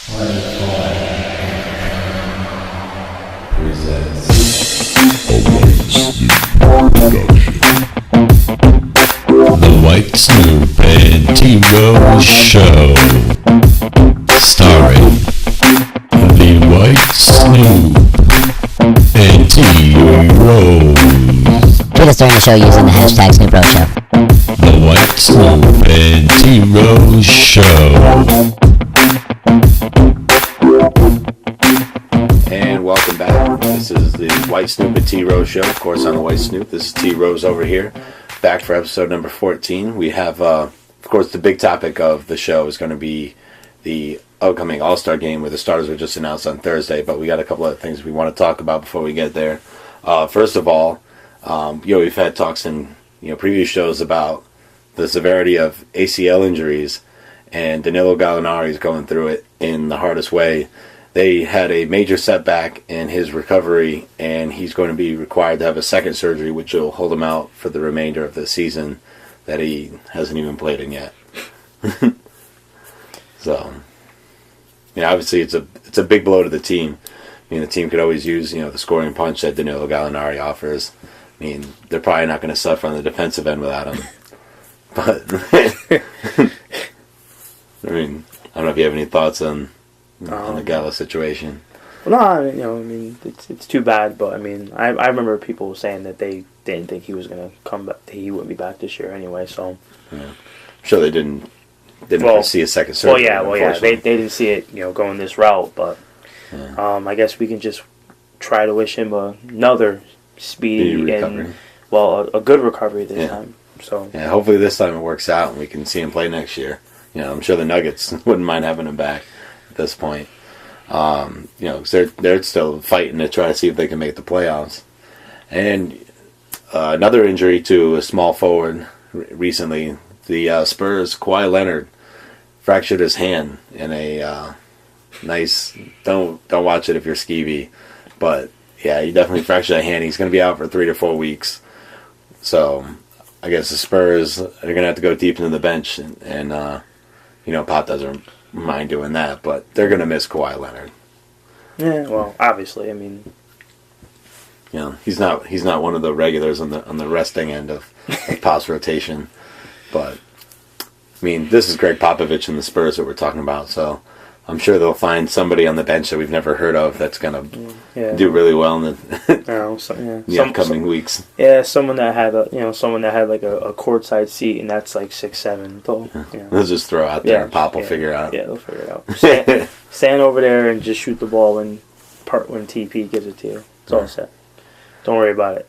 Presents a White Snoop production. The White Snoop and T-Rose Show, starring the White Snoop and T-Rose. Tweet us during the show using the hashtag SnoopRoseShow. The White Snoop and T-Rose Show. And welcome back. This is the White Snoop and T-Rose Show. Of course, I'm the White Snoop. This is T-Rose over here. Back for episode number 14. We have, of course, the big topic of the show is going to be the upcoming All-Star game where the starters were just announced on Thursday. But we got a couple other things we want to talk about before we get there. First of all, we've had talks in previous shows about the severity of ACL injuries, and Danilo Gallinari is going through it in the hardest way. They had a major setback in his recovery, and he's going to be required to have a second surgery, which will hold him out for the remainder of the season that he hasn't even played in yet. So, obviously it's a big blow to the team. The team could always use the scoring punch that Danilo Gallinari offers. They're probably not going to suffer on the defensive end without him. But I don't know if you have any thoughts on the Gallo situation. Well, no, it's too bad, but I remember people saying that they didn't think he was going to come back, that he wouldn't be back this year anyway, so. Yeah. I'm sure they didn't see a second surgery. Well, yeah, they didn't see it, going this route, but I guess we can just try to wish him another speedy and, a good recovery this time. So yeah, hopefully this time it works out and we can see him play next year. I'm sure the Nuggets wouldn't mind having him back at this point. Because they're still fighting to try to see if they can make the playoffs. And another injury to a small forward recently, the Spurs, Kawhi Leonard, fractured his hand in a nice. Don't watch it if you're skeevy, but yeah, he definitely fractured that hand. He's going to be out for 3 to 4 weeks. So I guess the Spurs are going to have to go deep into the bench, and Pop doesn't mind doing that, but they're going to miss Kawhi Leonard. Yeah, well, obviously, he's not one of the regulars on the resting end of Pop's rotation, but this is Greg Popovich and the Spurs that we're talking about, so I'm sure they'll find somebody on the bench that we've never heard of that's going to do really well in the upcoming weeks. Yeah, someone that had a courtside seat, and that's like 6'7". They'll just throw out there and Pop will figure it out. Yeah, they'll figure it out. Stand over there and just shoot the ball when TP gives it to you. It's all set. Don't worry about it.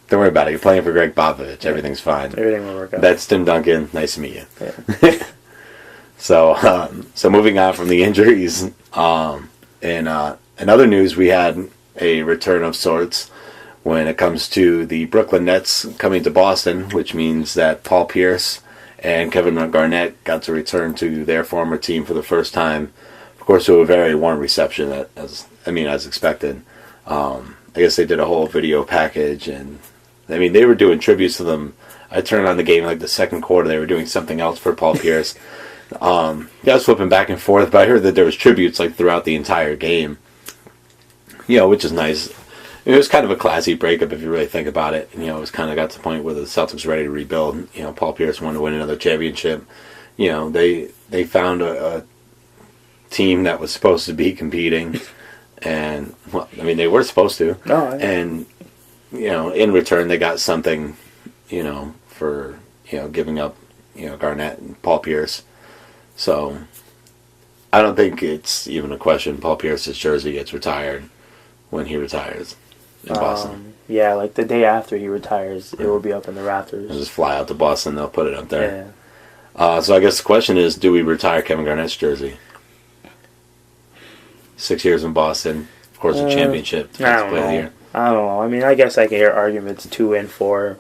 Don't worry about it. You're playing for Greg Popovich. Everything's fine. Everything will work out. That's Tim Duncan. Nice to meet you. Yeah. So moving on from the injuries, in other news, we had a return of sorts when it comes to the Brooklyn Nets coming to Boston, which means that Paul Pierce and Kevin Garnett got to return to their former team for the first time. Of course, to a very warm reception, as expected. I guess they did a whole video package, and they were doing tributes to them. I turned on the game like the second quarter. They were doing something else for Paul Pierce. I was flipping back and forth, but I heard that there was tributes throughout the entire game. Which is nice. It was kind of a classy breakup if you really think about it. It was kind of got to the point where the Celtics were ready to rebuild. Paul Pierce wanted to win another championship. They found a team that was supposed to be competing, and they were supposed to. No, and in return they got something, for giving up, Garnett and Paul Pierce. So, I don't think it's even a question. Paul Pierce's jersey gets retired when he retires in Boston. Yeah, like the day after he retires, it will be up in the rafters. They'll just fly out to Boston, they'll put it up there. Yeah. So I guess the question is, do we retire Kevin Garnett's jersey? 6 years in Boston, of course a championship. I don't know. I guess I can hear arguments 2 and 4.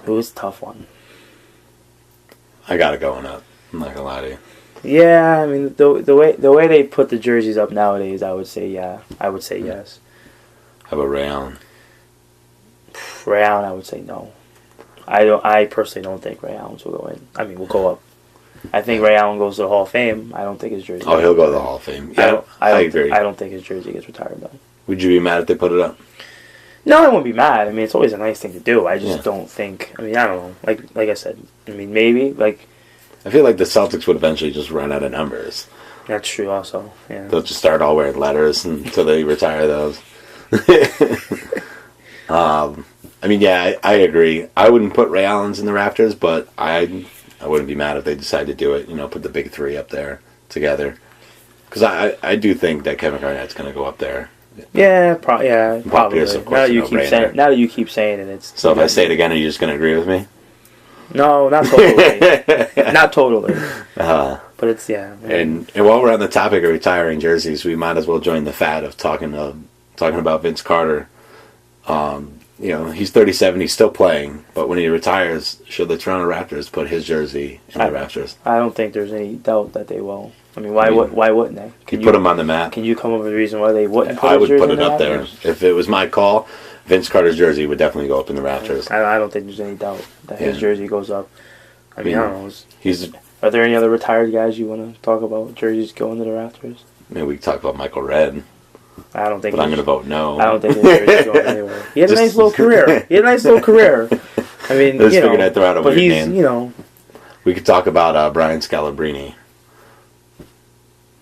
It was a tough one. I got it going up. I'm not gonna lie to you. Yeah, the way they put the jerseys up nowadays, I would say yeah. I would say yes. How about Ray Allen? Ray Allen, I would say no. I personally don't think Ray Allen will go in. Will go up. I think Ray Allen goes to the Hall of Fame. I don't think his jersey. Oh, he'll go to the Hall of Fame. Yeah, I agree. I don't think his jersey gets retired though. Would you be mad if they put it up? No, I wouldn't be mad. I mean, it's always a nice thing to do. I just don't think. I mean, I don't know. Like I said. I mean, maybe like. I feel like the Celtics would eventually just run out of numbers. That's true. Also, yeah. They'll just start all wearing letters until they retire those. I mean, yeah, I agree. I wouldn't put Ray Allen's in the rafters, but I wouldn't be mad if they decide to do it. You know, put the big three up there together. Because I do think that Kevin Garnett's going to go up there. Yeah, probably. Is, of course, Now that you keep saying it, it's. So if I say it again, are you just going to agree with me? No, not totally. Not totally. But it's And while we're on the topic of retiring jerseys, we might as well join the fad of talking about Vince Carter. You know, he's 37, he's still playing, but when he retires, should the Toronto Raptors put his jersey in the rafters? I don't think there's any doubt that they will. I mean, why wouldn't they? Can you put him on the map? Can you come up with a reason why they wouldn't put I would his put jersey it in up the there. rafters? If it was my call, Vince Carter's jersey would definitely go up in the rafters. I don't think there's any doubt that his jersey goes up. I mean, I don't know. Are there any other retired guys you want to talk about jerseys going to the rafters? I mean, we can talk about Michael Redd. I don't think. But I'm going to vote no. I don't think his jersey's going anywhere. He had a nice little career. I mean, I just figured I'd throw out a weird name. You know. We could talk about Brian Scalabrine.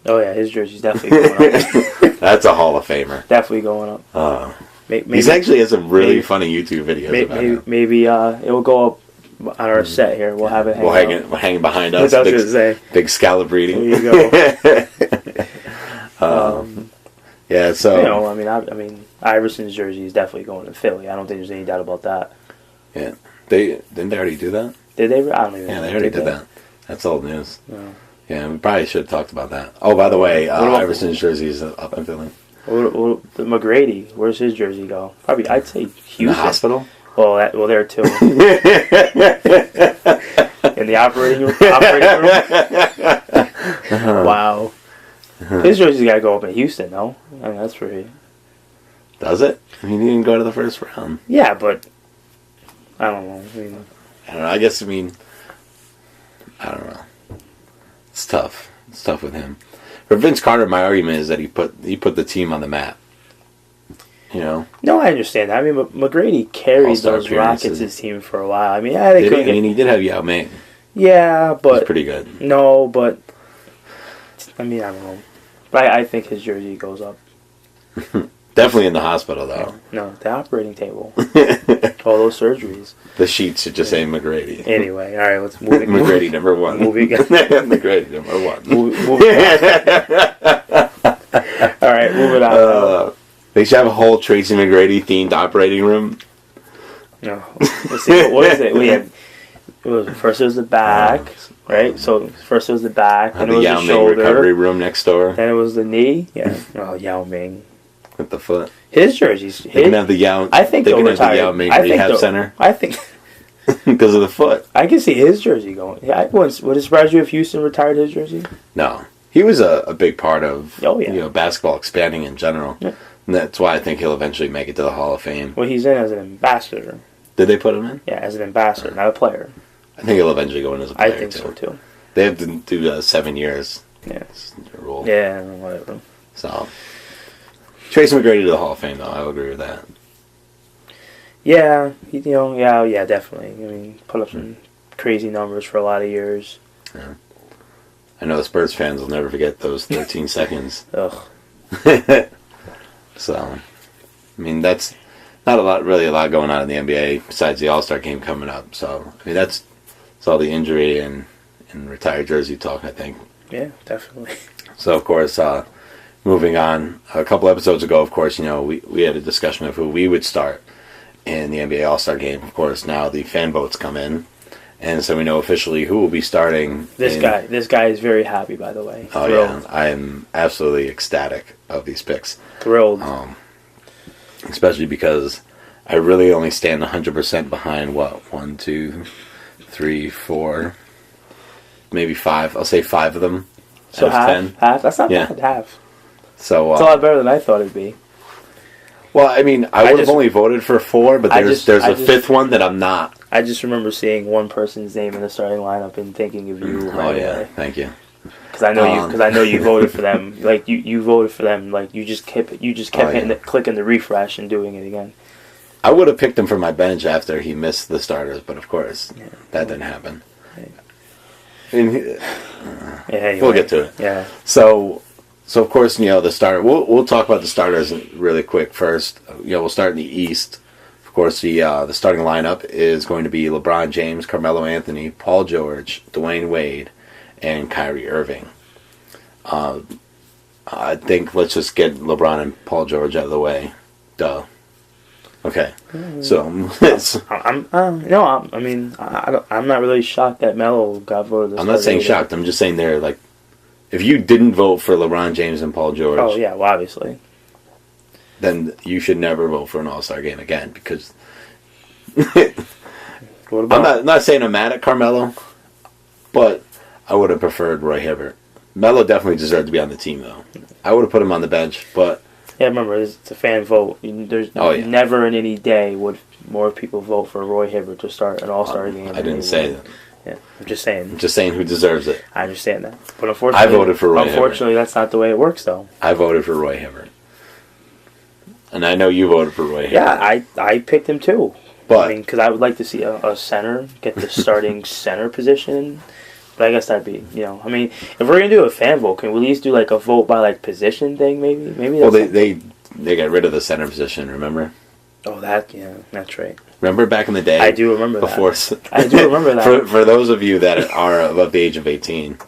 Oh yeah, his jersey's definitely going up. That's a Hall of Famer. Definitely going up. Maybe, he's actually has some really funny YouTube videos about him. Maybe it will go up on our set here. We'll have it hang We'll hang behind us. That's what I was going to say. Big Scalabrine. There you go. Yeah, so... You know, I mean, Iverson's jersey is definitely going to Philly. I don't think there's any doubt about that. Yeah. Didn't they already do that? Did they? I don't even know. Yeah, they already did that. That's old news. No. Yeah, we probably should have talked about that. Oh, by the way, Iverson's jersey is up in Philly. McGrady, where's his jersey go? Probably, I'd say Houston. In the hospital? Well, there too. In the operating room? Wow. His jersey's got to go up in Houston, no? I mean, that's pretty... Does it? I mean, he didn't go to the first round. Yeah, but... I don't know. I don't know. I don't know. It's tough. It's tough with him. For Vince Carter, my argument is that he put the team on the map. You know? No, I understand that. I mean, but McGrady carried All-star those appearances. Rockets' team for a while. I mean, yeah, they couldn't. I mean, he did have Yao Ming. Yeah, but He's pretty good. No, but I mean, I don't know. But I think his jersey goes up. Definitely in the hospital, though. No, the operating table. All those surgeries. The sheets should just say McGrady. Anyway, all right, let's move. McGrady number one. Moving on. McGrady number one. All right, moving on. They should have a whole Tracy McGrady themed operating room. No, let's see. What is it? We had. First it was the back, right? So first it was the back, then it was the shoulder. Recovery room next door. Then it was the knee. Yeah. Oh, Yao Ming. With the foot. His jerseys. They can have the Yao. I think they they'll can retire. have the Yao Ming Rehab Center. I think because of the foot. I can see his jersey going. Yeah, would it surprise you if Houston retired his jersey? No, he was a big part of basketball expanding in general. Yeah. And that's why I think he'll eventually make it to the Hall of Fame. Well, he's in as an ambassador. Did they put him in? Yeah, as an ambassador, not a player. I think he'll eventually go in as a player, I think so, too. They have to do 7 years. Yeah. That's the rule. Yeah, whatever. So, Tracy McGrady to the Hall of Fame, though. I would agree with that. Yeah, yeah, definitely. I mean, put up some crazy numbers for a lot of years. Yeah. I know the Spurs fans will never forget those 13 seconds. Ugh. So, I mean, that's not really a lot going on in the NBA besides the All-Star game coming up. So, I mean, that's all the injury and retired jersey talk, I think. Yeah, definitely. So, of course, moving on, a couple episodes ago, of course, we had a discussion of who we would start in the NBA All-Star game. Of course, now the fan votes come in, and so we know officially who will be starting. This guy is very happy, by the way. Oh, Thrilled. yeah. I am absolutely ecstatic of these picks. Thrilled. Especially because I really only stand 100% behind, 1, 2, 3, 4, maybe 5. I'll say 5 of them. So out of 10. Half? That's not bad, half. So, it's a lot better than I thought it'd be. Well, I mean, I would have only voted for 4, but there's a 5th one that I'm not. I just remember seeing one person's name in the starting lineup and thinking of you. Oh yeah, thank you. Because I know you voted for them. Like you voted for them. Like you just kept clicking the refresh and doing it again. I would have picked him for my bench after he missed the starters, but of course that didn't happen. Anyway. We'll get to it. Yeah. So of course, the starter. We'll talk about the starters really quick first. We'll start in the East. Of course, the starting lineup is going to be LeBron James, Carmelo Anthony, Paul George, Dwayne Wade, and Kyrie Irving. I think let's just get LeBron and Paul George out of the way. Duh. Okay. So I'm not really shocked that Melo got voted. I'm not saying shocked. I'm just saying they're like, if you didn't vote for LeBron James and Paul George, oh yeah, well obviously, then you should never vote for an All-Star game again because I'm not saying I'm mad at Carmelo, but I would have preferred Roy Hibbert. Melo definitely deserved to be on the team though. I would have put him on the bench, but yeah, remember it's a fan vote. There's never in any day would more people vote for Roy Hibbert to start an All-Star game. I didn't say that. Yeah, I'm just saying. I'm just saying who deserves it. I understand that, but unfortunately, I voted for Roy Hibbert. Unfortunately, that's not the way it works, though. I voted for Roy Hibbert, and I know you voted for Roy Hibbert. Yeah, I picked him too. But I mean, because I would like to see a center get the starting center position. But I guess that'd be, I mean, if we're gonna do a fan vote, can we at least do like a vote by like position thing? Maybe. Well, they got rid of the center position. Remember? Oh, that's right. Remember back in the day? I do remember that. I do remember that. For those of you that are above the age of 18,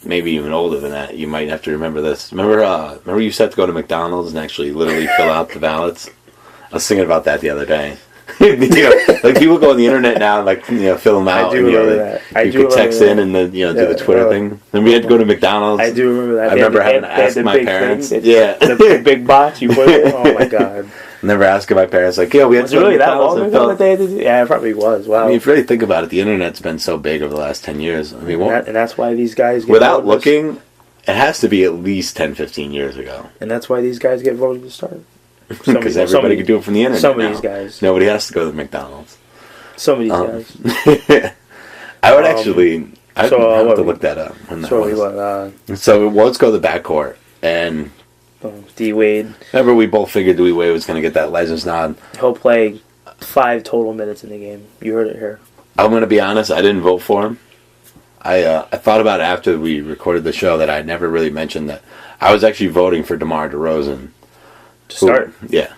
maybe even older than that, you might have to remember this. Remember you used to have to go to McDonald's and actually literally fill out the ballots? I was thinking about that the other day. Like people go on the internet now and fill them out. I do remember that. You could text in and then do the Twitter thing. Then we had to go to McDonald's. I do remember that. I remember having to ask my parents. The big box you put in. Oh my god. Never asking my parents we had to go to really that McDonald's long ago that they had to do? Yeah, it probably was. Wow. I mean, if you really think about it, the internet's been so big over the last 10 years. I mean, and that's why these guys get without looking, it has to be at least 10, 15 years ago. And that's why these guys get voted to start. Because everybody can do it from the internet. Some of these guys. Nobody has to go to McDonald's. Some of these guys. I would actually. I'd have to look that up. So let's go to the backcourt and. D Wade. Remember, we both figured D Wade was going to get that Legends nod. He'll play 5 total minutes in the game. You heard it here. I'm going to be honest. I didn't vote for him. I thought about it after we recorded the show that I never really mentioned that I was actually voting for DeMar DeRozan. To start? Yeah.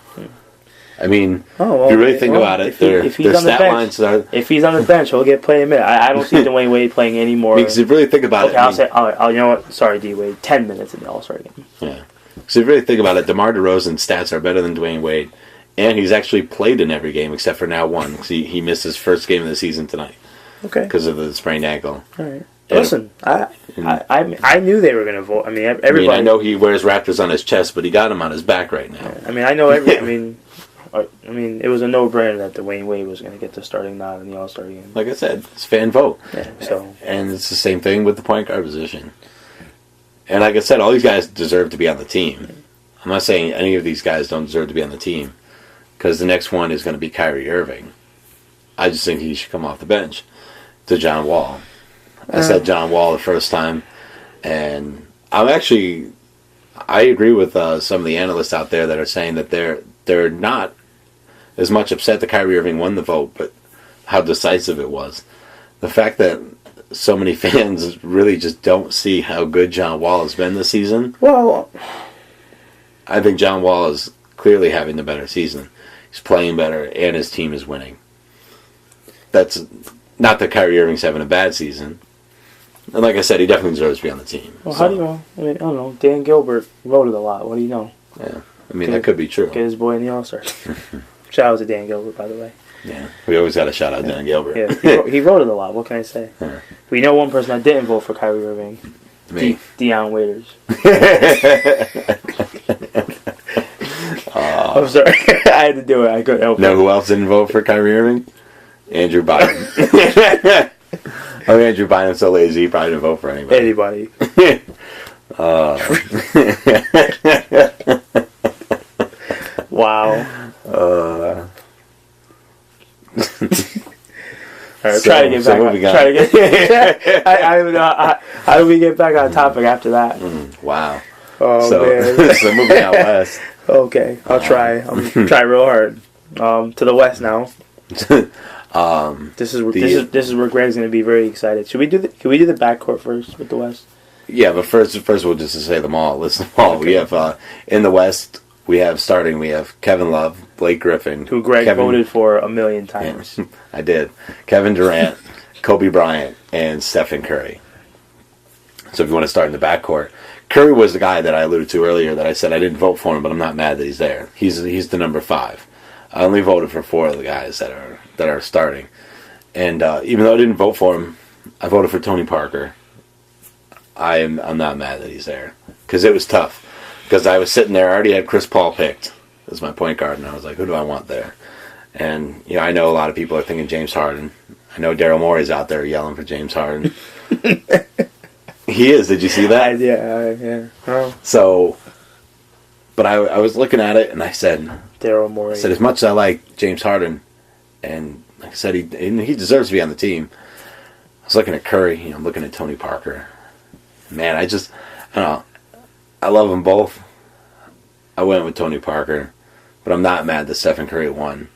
I mean, if you really think about it, their stat lines are... If he's on the bench, he'll get playing a minute. I don't see Dwayne Wade playing any more. Because if you really think about it... I'll say, you know what? Sorry, D Wade. 10 minutes in the All-Star game. Yeah. So if you really think about it, DeMar DeRozan's stats are better than Dwayne Wade. And he's actually played in every game except for now one. Because he missed his first game of the season tonight. Okay. Because of the sprained ankle. All right. Listen, I knew they were going to vote. I mean, everybody... I know he wears Raptors on his chest, but he got them on his back right now. I mean, I know I mean, it was a no-brainer that Dwayne Wade was going to get the starting nod in the All-Star game. Like I said, it's fan vote. Yeah, so... And it's the same thing with the point guard position. And like I said, all these guys deserve to be on the team. I'm not saying any of these guys don't deserve to be on the team. Because the next one is going to be Kyrie Irving. I just think he should come off the bench to John Wall. I said John Wall the first time, and I agree with some of the analysts out there that are saying that they're not as much upset that Kyrie Irving won the vote, but how decisive it was. The fact that so many fans really just don't see how good John Wall has been this season. Well, I think John Wall is clearly having the better season. He's playing better, and his team is winning. That's not that Kyrie Irving's having a bad season. And like I said, he definitely deserves to be on the team. Well, how do you know? I mean, I don't know. Dan Gilbert voted a lot. What do you know? Yeah. I mean, that could be true. Get his boy in the All-Star. Shout out to Dan Gilbert, by the way. Yeah. We always got to shout out Dan Gilbert. Yeah. He voted a lot. What can I say? Yeah. We know one person that didn't vote for Kyrie Irving. Me. Deion Waiters. I'm sorry. I had to do it. I couldn't help it. Know who else didn't vote for Kyrie Irving? Andrew Biden. I mean, Andrew Biden's so lazy, he probably didn't vote for anybody. Wow. try to get back. Try to get. I don't know. How do we get back on topic after that? Wow. Oh man. So moving out west. Okay, I'll try. I'm try real hard. To the west now. This is where Greg's going to be very excited. Can we do the backcourt first with the West? Yeah, but first we'll just say them all. List them all. Okay. We have in the West. We have Kevin Love, Blake Griffin, who Greg voted for 1,000,000 times. Yeah, I did. Kevin Durant, Kobe Bryant, and Stephen Curry. So if you want to start in the backcourt, Curry was the guy that I alluded to earlier that I said I didn't vote for him, but I'm not mad that he's there. He's the number 5. I only voted for 4 of the guys that are starting, and even though I didn't vote for him, I voted for Tony Parker. I'm not mad that he's there because it was tough. Because I was sitting there, I already had Chris Paul picked as my point guard, and I was like, who do I want there? And I know a lot of people are thinking James Harden. I know Daryl Morey's out there yelling for James Harden. He is. Did you see that? Yeah. Oh. So, but I was looking at it, and I said, Daryl Morey. I said, as much as I like James Harden, and like I said, he deserves to be on the team. I was looking at Curry, looking at Tony Parker. Man, I don't know. I love them both. I went with Tony Parker, but I'm not mad that Stephen Curry won.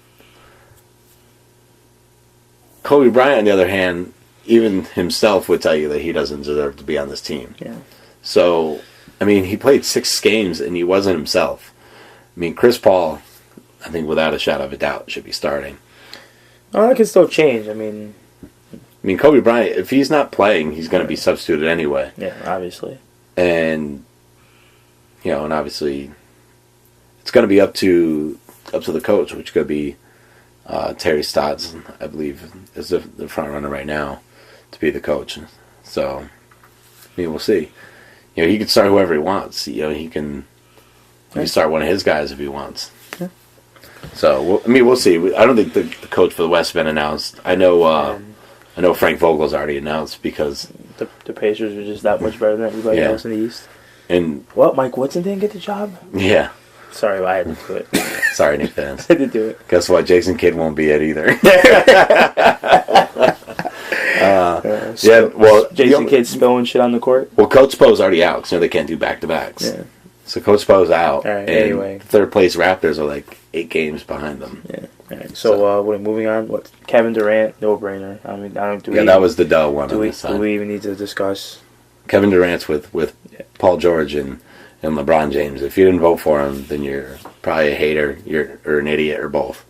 Kobe Bryant, on the other hand, even himself would tell you that he doesn't deserve to be on this team. Yeah. So, he played 6 games and he wasn't himself. Chris Paul, I think without a shadow of a doubt, should be starting. Oh, that can still change. Kobe Bryant, if he's not playing, he's going to be substituted anyway. Yeah, obviously. And, and obviously, it's going to be up to the coach, which could be Terry Stotts, I believe, is the front runner right now to be the coach. So, we'll see. He can start whoever he wants. He can start one of his guys if he wants. Yeah. So, we'll see. I don't think the coach for the West has been announced. I know Frank Vogel's already announced because the Pacers are just that much better than everybody else in the East. And Mike Woodson didn't get the job? Yeah. Sorry, I had to do it. Sorry, Nick fans. I had to do it. Guess what? Jason Kidd won't be it either. Jason Kidd spilling shit on the court? Well, Coach Spo's already out because they can't do back-to-backs. Yeah. So Coach Spo's out. All right, and anyway. Third-place Raptors are like 8 games behind them. Yeah. All right. So moving on. What? Kevin Durant, no-brainer. That was the dull one. Do we even need to discuss? Kevin Durant's with Paul George and LeBron James. If you didn't vote for him, then you're probably a hater, or an idiot, or both.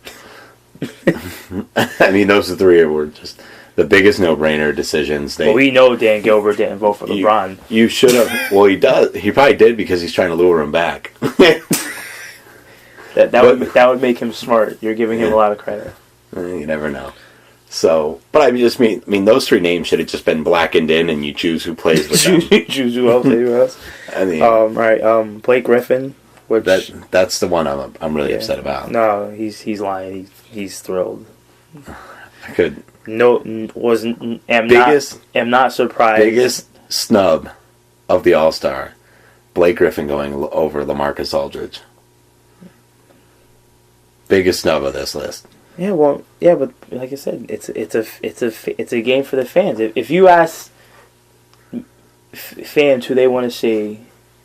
Those 3 were just the biggest no-brainer decisions. We know Dan Gilbert didn't vote for LeBron. You should have. Well, he does. He probably did because he's trying to lure him back. That would make him smart. You're giving him a lot of credit. You never know. So, but those 3 names should have just been blackened in, and you choose who plays with them. Choose who else. All right. Blake Griffin, which that's the one I'm really upset about. No, he's lying. He's thrilled. I could. Am not surprised. Biggest snub of the All-Star, Blake Griffin going over LaMarcus Aldridge. Biggest snub of this list. Yeah, but like I said, it's a game for the fans. If you ask fans who they want to see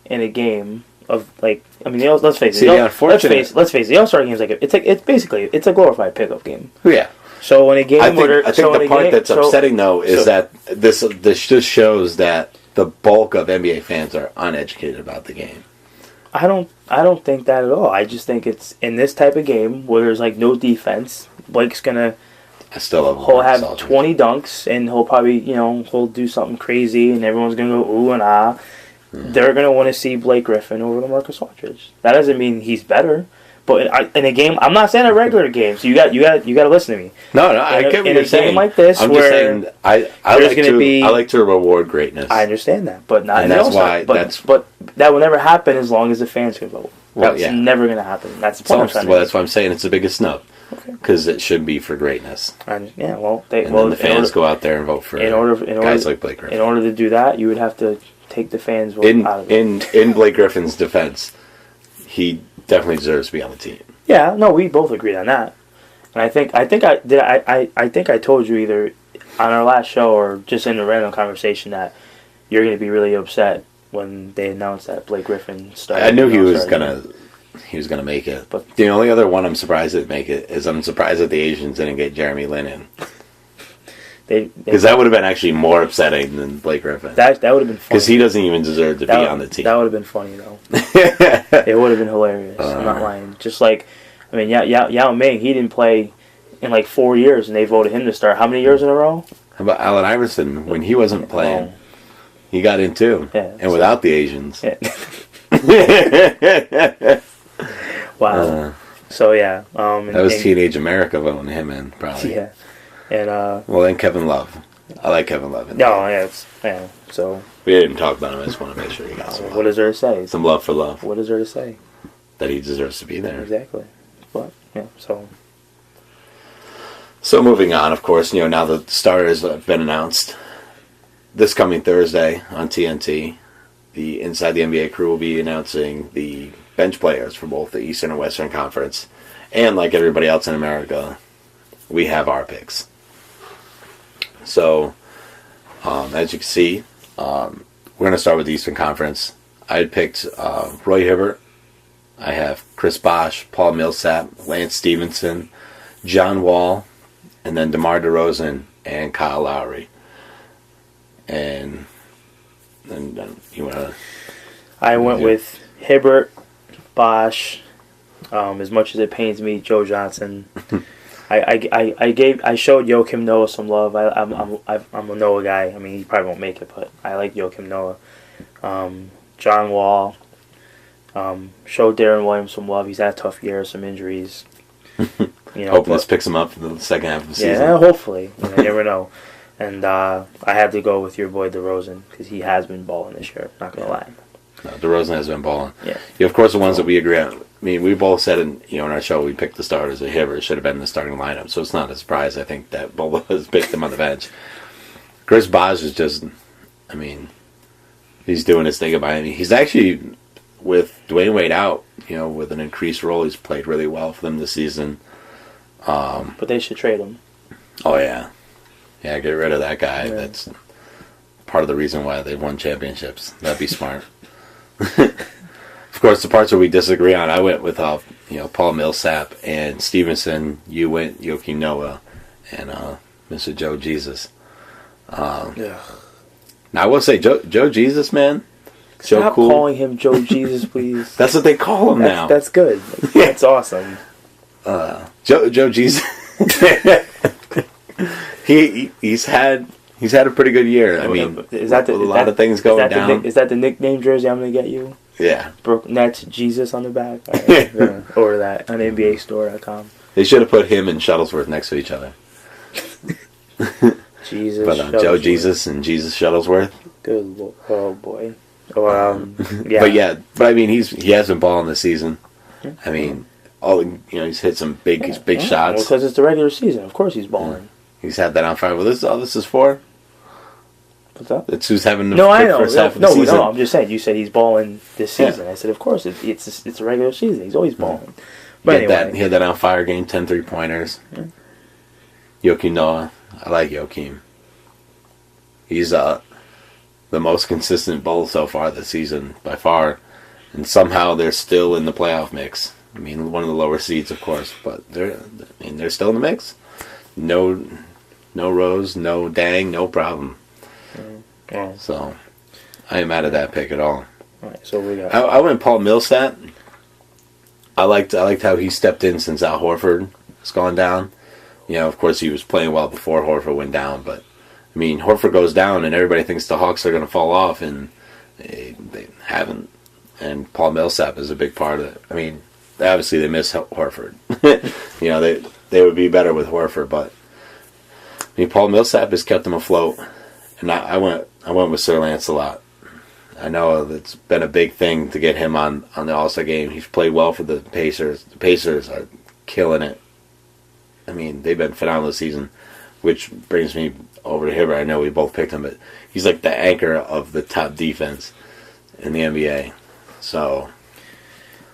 in a game of let's face it. Let's face it. The All-Star game is it's a glorified pickup game. Yeah. So in a game, I think the part that's upsetting though is that this just shows that the bulk of NBA fans are uneducated about the game. I don't think that at all. I just think it's in this type of game where there's no defense. Blake's gonna. He'll have 20 dunks and he'll probably he'll do something crazy and everyone's gonna go ooh and ah. Mm-hmm. They're gonna want to see Blake Griffin over LaMarcus Aldridge. That doesn't mean he's better. But in a game, I'm not saying a regular game. So you got to listen to me. No, I get what you're saying. In a game like this, I'm just saying I like to reward greatness. I understand that, but not. And that's why but that will never happen as long as the fans can vote. Well, that's never going to happen. That's the point. That's why I'm saying it's the biggest snub. Because it should be for greatness. Then the fans go out there and vote for guys like Blake Griffin. In order to do that, you would have to take the fans' vote out of it. In Blake Griffin's defense, he definitely deserves to be on the team. Yeah, no, we both agreed on that. And I think I told you either on our last show or just in a random conversation that you're going to be really upset when they announced that Blake Griffin started. I knew he was gonna make it. But the only other one I'm surprised didn't make it is I'm surprised that the Asians didn't get Jeremy Lin in. Because that would have been actually more upsetting than Blake Griffin. That would have been funny. Because he doesn't even deserve to be on the team. That would have been funny, though. It would have been hilarious. I'm not lying. Just like, I mean, Yao Ming, he didn't play in like 4 years, and they voted him to start. How many years in a row? How about Allen Iverson? When he wasn't playing, he got in too. Yeah, and without the Asians. Yeah. Wow. So, yeah. That was Teenage America voting him in, probably. Yeah. And well, then Kevin Love. I like Kevin Love. So we didn't talk about him. I just want to make sure you got some love. What is there to say? Some love for Love. What is there to say? That he deserves to be there. Exactly. But yeah. So moving on, of course, now the starters have been announced. This coming Thursday on TNT, the Inside the NBA crew will be announcing the bench players for both the Eastern and Western Conference, and like everybody else in America, we have our picks. So, as you can see, we're going to start with the Eastern Conference. I had picked Roy Hibbert. I have Chris Bosh, Paul Millsap, Lance Stevenson, John Wall, and then DeMar DeRozan and Kyle Lowry. And you want to... I went with Hibbert, Bosh, as much as it pains me, Joe Johnson. I showed Joakim Noah some love. I'm a Noah guy. I mean, he probably won't make it, but I like Joakim Noah. John Wall. Showed Darren Williams some love. He's had a tough year, some injuries. Hoping this picks him up in the second half of the season. Yeah, hopefully. You never know. And I had to go with your boy DeRozan because he has been balling this year. Not gonna lie. No, DeRozan has been balling. Yeah. Of course, the ones that we agree on. I mean, we both said in our show we picked the starters. That Hibbert should have been in the starting lineup, so it's not a surprise. I think that both of us picked him on the bench. Chris Bosh is just, I mean, he's doing his thing at Miami. He's actually with Dwayne Wade out, with an increased role. He's played really well for them this season. But they should trade him. Oh yeah, get rid of that guy. Yeah. That's part of the reason why they've won championships. That'd be smart. Of course, the parts where we disagree on, I went with Paul Millsap and Stevenson. You went Joakim Noah and Mr. Joe Jesus. Yeah. Now I will say Joe Jesus, man. Stop calling him Joe Jesus, please. That's what they call him now. That's good. That's awesome. Joe Jesus. he's had a pretty good year. I mean, a lot of things going down. Is that the nickname jersey I'm gonna get you? Yeah. That's Jesus on the back. Right. Yeah. Order that on NBAstore.com. They should have put him and Shuttlesworth next to each other. Jesus. But Joe Jesus and Jesus Shuttlesworth. Good Lord. Oh boy. Yeah. But I mean, he has been balling this season. I mean, he's hit some big shots. Well, because it's the regular season, of course he's balling. He's had that on fire. Well, this is all this is for. What's up? It's who's having the first half of the season. No, I'm just saying. You said he's balling this season. I said, of course, it's a regular season. He's always balling. But he had that on fire game, 10 3-pointers. Yeah. Joakim Noah, I like Joakim. He's the most consistent Bull so far this season by far, and somehow they're still in the playoff mix. I mean, one of the lower seeds, of course, but they're still in the mix. No Rose, no Dang, no problem. Yeah. So, I ain't mad at that pick at all. Alright, so we got. I went Paul Millsap. I liked how he stepped in since Al Horford has gone down. Of course he was playing well before Horford went down, but I mean Horford goes down and everybody thinks the Hawks are going to fall off, and they haven't. And Paul Millsap is a big part of it. I mean, obviously they miss Horford. They would be better with Horford, but I mean Paul Millsap has kept them afloat. And I went with Sir Lance-a-Lot. I know it's been a big thing to get him on the All-Star game. He's played well for the Pacers. The Pacers are killing it. I mean, they've been phenomenal this season, which brings me over to Hibbert. I know we both picked him, but he's like the anchor of the top defense in the NBA. So,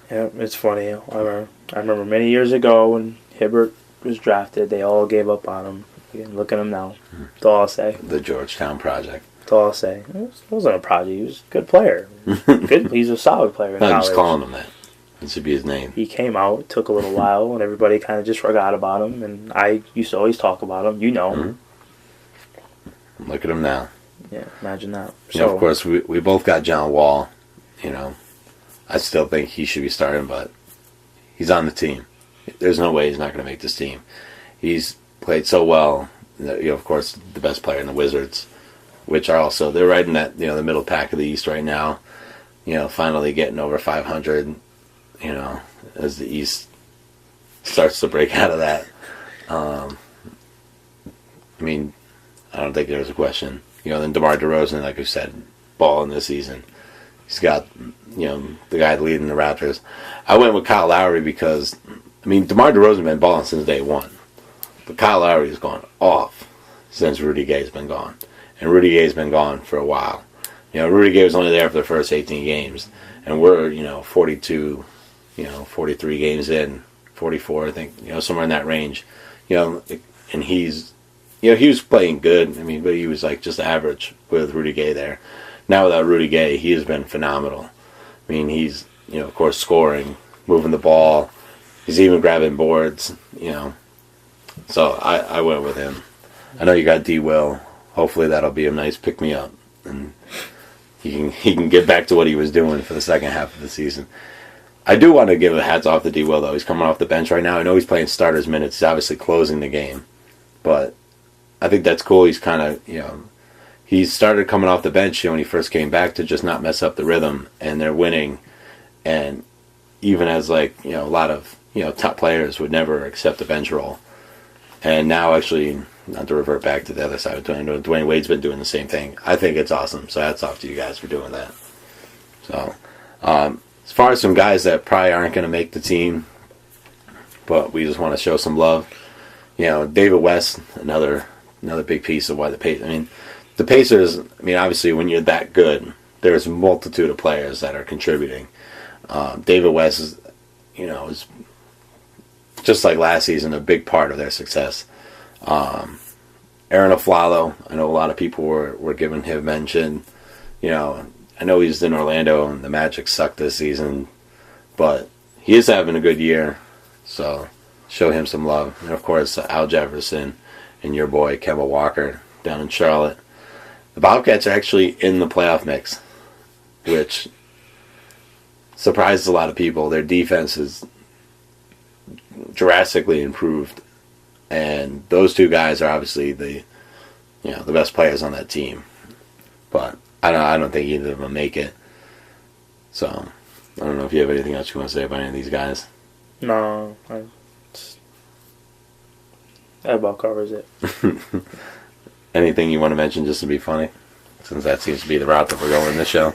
yeah, it's funny. I remember many years ago when Hibbert was drafted, they all gave up on him. Look at him now. That's all I'll say. The Georgetown Project. That's all I'll say. It wasn't a project. He was a good player. Good. He's a solid player. I'm just calling him that. That should be his name. He came out. It took a little while, and everybody kind of just forgot about him. And I used to always talk about him. You know. Mm-hmm. Look at him now. Yeah, imagine that. So, of course, we both got John Wall. You know, I still think he should be starting, but he's on the team. There's no way he's not going to make this team. He's played so well. You know, of course, the best player in the Wizards, which are also, they're right in that, the middle pack of the East right now. You know, finally getting over 500, as the East starts to break out of that. I mean, I don't think there's a question. Then DeMar DeRozan, like we said, balling this season. He's got, the guy leading the Raptors. I went with Kyle Lowry because, DeMar DeRozan has been balling since day one. But Kyle Lowry has gone off since Rudy Gay's been gone. And Rudy Gay's been gone for a while. Rudy Gay was only there for the first 18 games. And we're, 42, 43 games in, 44, I think, somewhere in that range. And he's, he was playing good. But he was like just average with Rudy Gay there. Now without Rudy Gay, he has been phenomenal. He's, of course, scoring, moving the ball. He's even grabbing boards, So I went with him. I know you got D. Will. Hopefully that'll be a nice pick-me-up. And he can get back to what he was doing for the second half of the season. I do want to give a hats off to D. Will, though. He's coming off the bench right now. I know he's playing starters minutes. He's obviously closing the game. But I think that's cool. He's kind of, he started coming off the bench when he first came back to just not mess up the rhythm, and they're winning. And even as a lot of top players would never accept a bench role, and now actually not to revert back to the other side of Dwayne Wade's been doing the same thing. I think it's awesome. So hats off to you guys for doing that. So as far as some guys that probably aren't going to make the team, but we just want to show some love. David West, another big piece of why the Pacers. The Pacers, obviously when you're that good, there's a multitude of players that are contributing. David West is just like last season, a big part of their success. Aaron Aflalo, I know a lot of people were giving him mention. I know he's in Orlando and the Magic sucked this season, but he is having a good year, so show him some love. And of course, Al Jefferson and your boy Kemba Walker down in Charlotte. The Bobcats are actually in the playoff mix, which surprised a lot of people. Their defense is drastically improved, and those two guys are obviously the best players on that team. But I don't think either of them make it. So I don't know if you have anything else you want to say about any of these guys. No, that about covers it. Anything you want to mention just to be funny? Since that seems to be the route that we're going in this show.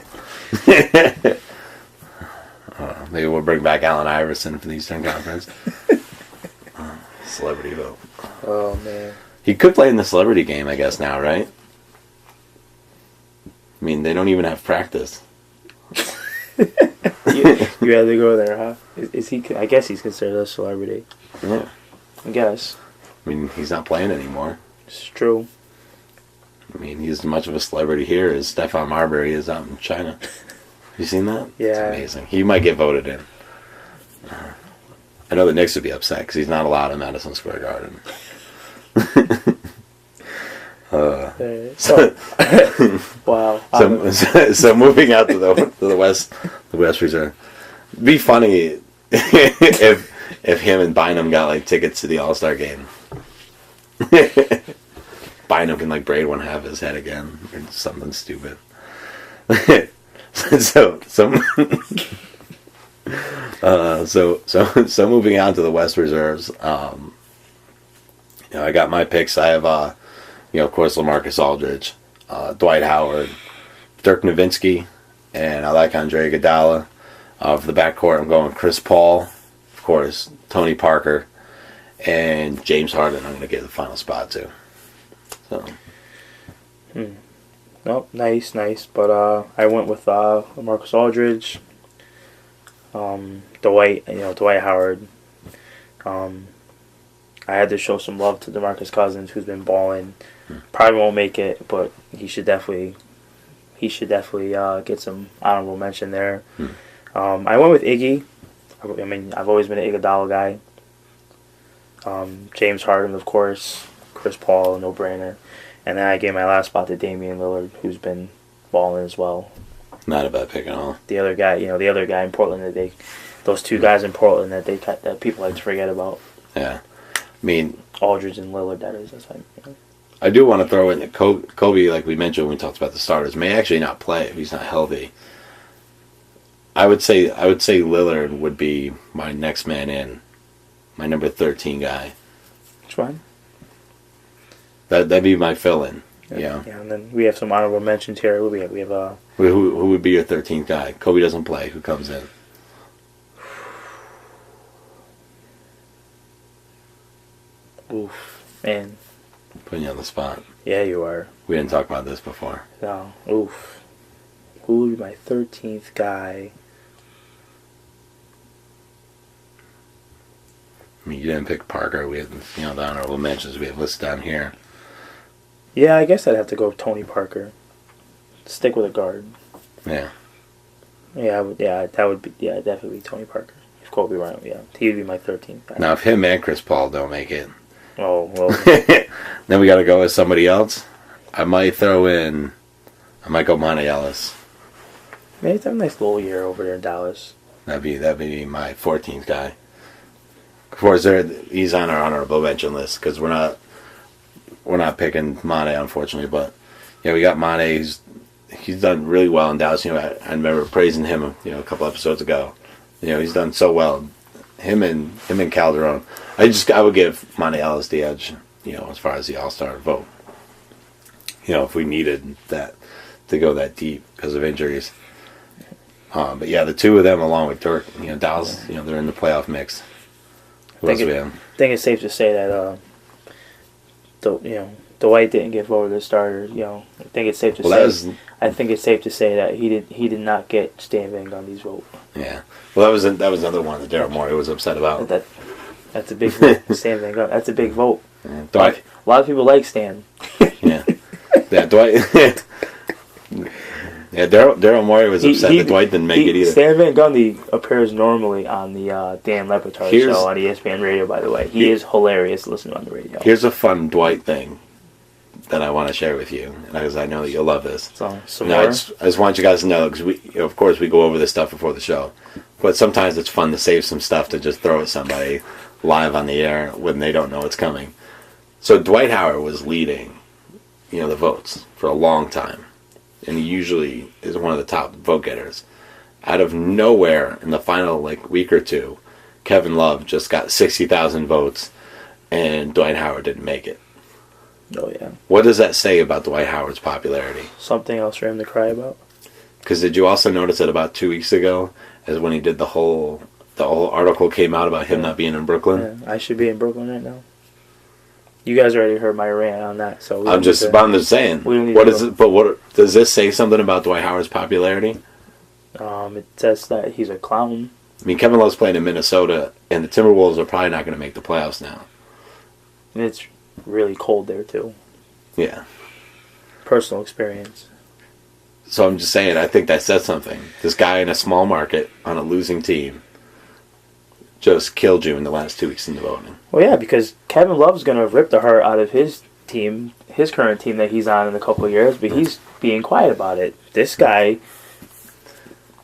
Maybe we'll bring back Allen Iverson for the Eastern Conference. Celebrity vote. Oh, man. He could play in the celebrity game, I guess, now, right? They don't even have practice. you had to go there, huh? Is he? I guess he's considered a celebrity. Yeah. I guess. He's not playing anymore. It's true. He's as much of a celebrity here as Stephon Marbury is out in China. Have you seen that? Yeah. It's amazing. He might get voted in. I know the Knicks would be upset because he's not allowed in Madison Square Garden. Wow. So moving out to the West Reserve. It'd be funny if him and Bynum got tickets to the All-Star game. Bynum can braid one half of his head again or something stupid. So moving on to the West Reserves. I got my picks. I have of course LaMarcus Aldridge, Dwight Howard, Dirk Nowitzki, and I like Andre Iguodala. For the backcourt, I'm going Chris Paul, of course, Tony Parker, and James Harden. I'm going to give the final spot to. So. Nope, nice. But I went with LaMarcus Aldridge, Dwight Howard, I had to show some love to DeMarcus Cousins, who's been balling. Probably won't make it, but he should definitely get some honorable mention there. I went with Iggy. I mean, I've always been an Iguodala guy. James Harden, of course. Chris Paul, no brainer. And then I gave my last spot to Damian Lillard, who's been balling as well. Not a bad pick at all. The other guy in Portland those two guys in Portland that people like to forget about. Yeah, I mean Aldridge and Lillard. That is, that's fine. I do want to throw in that Kobe, like we mentioned when we talked about the starters, may actually not play if he's not healthy. I would say Lillard would be my next man in, my number 13 guy. Which one? That'd be my fill-in. Yeah. Yeah, and then we have some honorable mentions here. Who we have Who would be your 13th guy? Kobe doesn't play. Who comes in? Oof, man. Putting you on the spot. Yeah, you are. We didn't talk about this before. No. Oof. Who would be my 13th guy? I mean, you didn't pick Parker. We have, the honorable mentions we have listed down here. Yeah, I guess I'd have to go with Tony Parker. Stick with a guard. Yeah. Yeah, that would be definitely Tony Parker. If Kobe Bryant, he would be my 13th guy. Now, if him and Chris Paul don't make it, oh well, then we got to go with somebody else. I might go Monte Ellis. Maybe it's a nice little year over there in Dallas. That'd be my 14th guy. Of course, he's on our honorable mention list because we're not picking Monte, unfortunately. But we got Monte. He's done really well in Dallas. I remember praising him, a couple episodes ago. He's done so well. Him and Calderon. I would give Monte Ellis the edge. As far as the All-Star vote. If we needed that to go that deep because of injuries. But yeah, the two of them along with Dirk, Dallas, they're in the playoff mix. I think it's safe to say that Dwight didn't get voted as starter. I think it's safe to say. I think it's safe to say that he did not get Stan Van Gundy's vote. Yeah. Well, that was another one that Daryl Morey was upset about. That's a big vote. Stan Van Gundy. That's a big vote. Yeah, Dwight. A lot of people like Stan. Yeah. Yeah, Dwight. Yeah, Daryl Morey was upset that Dwight didn't make it either. Stan Van Gundy appears normally on the Dan Le Batard show on ESPN Radio, by the way. He is hilarious to listen to on the radio. Here's a fun Dwight thing that I want to share with you, because I know that you'll love this. So, I just want you guys to know, because of course we go over this stuff before the show, but sometimes it's fun to save some stuff to just throw at somebody live on the air when they don't know it's coming. So Dwight Howard was leading, the votes for a long time. And he usually is one of the top vote getters. Out of nowhere, in the final week or two, Kevin Love just got 60,000 votes, and Dwight Howard didn't make it. Oh yeah. What does that say about Dwight Howard's popularity? Something else for him to cry about. Because did you also notice that about 2 weeks ago, as when he did the whole article came out about him not being in Brooklyn? Yeah, I should be in Brooklyn right now. You guys already heard my rant on that, so I'm just saying. What does this say something about Dwight Howard's popularity? It says that he's a clown. I mean, Kevin Love's playing in Minnesota, and the Timberwolves are probably not going to make the playoffs now. And it's really cold there too. Yeah. Personal experience. So I'm just saying, I think that says something. This guy in a small market on a losing team just killed you in the last 2 weeks in the voting. Well, yeah, because Kevin Love's going to rip the heart out of his team, his current team that he's on in a couple of years, but he's being quiet about it. This guy,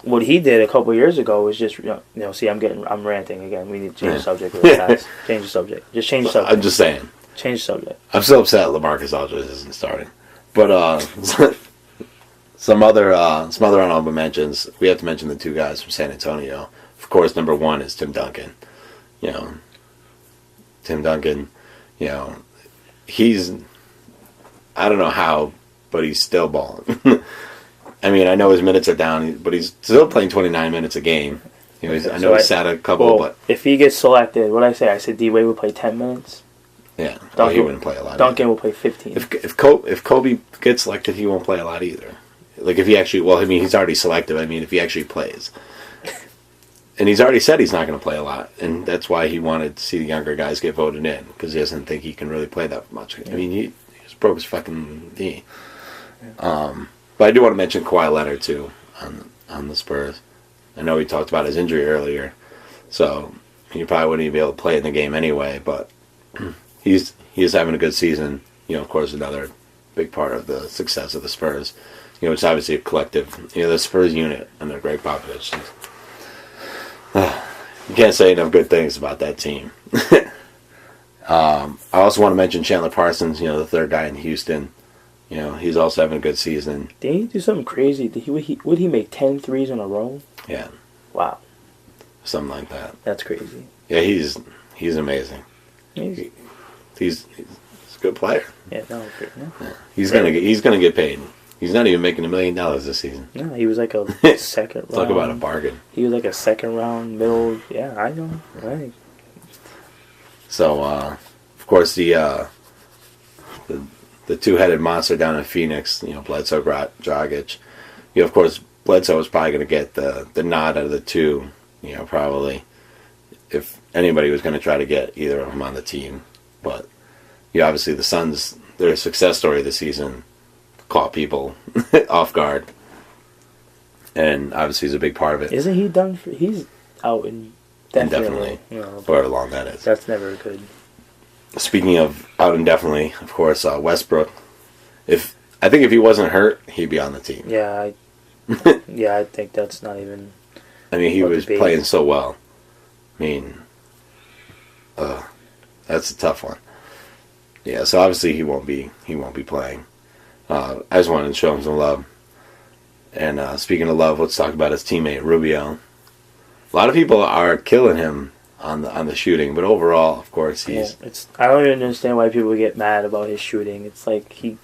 what he did a couple of years ago was just, see, I'm ranting again. We need to change the subject really fast. Change the subject. Just change the subject. I'm just saying. Change the subject. I'm still upset LaMarcus Aldridge isn't starting. But some other honorable mentions. We have to mention the two guys from San Antonio. Of course, number one is Tim Duncan. Tim Duncan, he's, I don't know how, but he's still balling. I mean, I know his minutes are down, but he's still playing 29 minutes a game. He sat a couple, but if he gets selected, what I said D-Wade would play 10 minutes. Yeah, he wouldn't play a lot. Duncan will play 15. If Kobe gets selected, he won't play a lot either. If he actually, he's already selected. I mean, if he actually plays. And he's already said he's not going to play a lot, and that's why he wanted to see the younger guys get voted in, because he doesn't think he can really play that much. I mean, he just broke his fucking knee. But I do want to mention Kawhi Leonard too on the Spurs. I know we talked about his injury earlier, so he probably wouldn't even be able to play in the game anyway. But he is having a good season. You know, of course, another big part of the success of the Spurs. You know, it's obviously a collective. You know, the Spurs unit under Greg Popovich. You can't say enough good things about that team. I also want to mention Chandler Parsons, you know, the third guy in Houston. You know, he's also having a good season. Did he do something crazy? Would he make 10 threes in a row? Yeah. Wow. Something like that. That's crazy. Yeah, he's amazing. He's a good player. Yeah, no. Yeah. He's gonna get paid. He's not even making $1 million this season. No, he was like a second round. Talk about a bargain. He was like a second round, middle. Yeah, I know. Right. So, of course, the two-headed monster down in Phoenix, you know, Bledsoe, Dragic. You know, of course, Bledsoe was probably going to get the nod out of the two, you know, probably, if anybody was going to try to get either of them on the team. But, yeah, obviously the Suns, their success story this season caught people off guard. And obviously he's a big part of it. Isn't he done? He's out indefinitely. You know, however long that is. That's never good. Speaking of out indefinitely, of course, Westbrook. I think if he wasn't hurt, he'd be on the team. Yeah, I think that's not even. I mean, he was playing so well. I mean, that's a tough one. Yeah, so obviously he won't be playing. I just wanted to show him some love. And speaking of love, let's talk about his teammate Rubio. A lot of people are killing him on the shooting, but overall, of course, he's. Yeah, I don't even understand why people get mad about his shooting. It's like he